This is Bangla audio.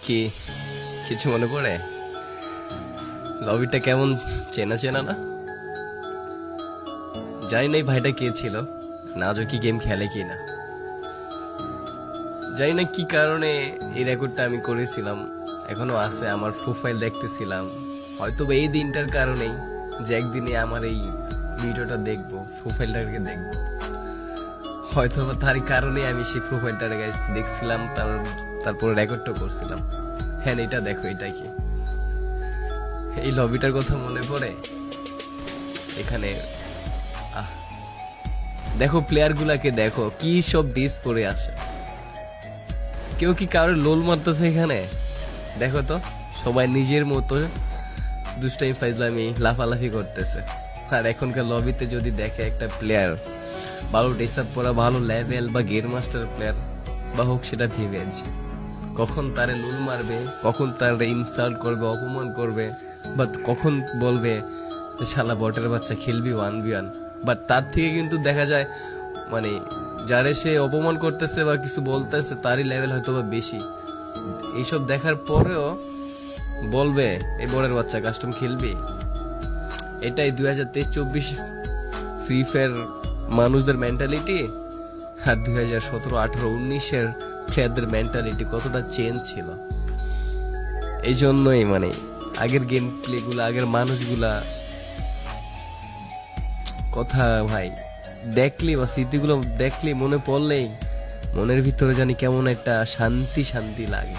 কি কিছু মনে পড়ে? লবিটা কেমন চেনা চেনা না? জানি না এই ভাইটা কে ছিল, নাজো কি গেম খেলে কি না। জানি না কি কারণে এই রেকর্ডটা আমি করেছিলাম, এখনো আছে। আমার প্রোফাইল দেখতেছিলাম, হয়তো এই দিনটার কারণেই যে একদিনে আমার এই ভিডিওটা দেখবো, প্রোফাইলটাকে দেখবো, হয়তো তারই কারণে আমি সেই প্রোফাইলটা দেখছিলাম, তারপরে রেকর্ডটা করছিলাম। হ্যাঁ, এটা দেখো, এটা কি এই লবিটার কথা মনে পড়ে? এখানে দেখো প্লেয়ার গুলাকে, দেখো কি সব ডিস করে আসে। কেউ কি কারোর লোল মারতেছে এখানে? দেখো তো, সবাই নিজের মতো দুষ্টাই ফাইজলামি লাফালাফি করতেছে। আর এখনকার লবিতে যদি দেখে একটা প্লেয়ার ভালো ড্রেসআপ পরা, ভালো লেভেল বা গেম মাস্টার প্লেয়ার বা হোক, সেটা ভিভেজ, কখন তারে লুল মারবে, কখন তারে ইনসাল্ট করবে, অপমান করবে, বা কখন বলবে শালা বটের বাচ্চা খেলবি 1v1। বাট তার থেকে কিন্তু দেখা যায় মানে যারে সে অপমান করতেছে বা কিছু বলতেছে তারই লেভেল হয়তো বা বেশি। এইসব দেখার পরেও বলবে এই বটের বাচ্চা কাস্টম খেলবি। এটাই 2023-24 ফ্রি ফায়ার মানুষদের মেন্টালিটি, আর 2017-18-19-এর প্লেয়ারদের মেন্টালিটি কতটা চেঞ্জ ছিল। এই জন্যই মানে আগের গেম প্লে গুলা, আগের মানুষগুলা কথা ভাই দেখলি বা স্মৃতিগুলো দেখলি, মনে পড়লেই মনের ভিতরে জানি কেমন একটা শান্তি শান্তি লাগে।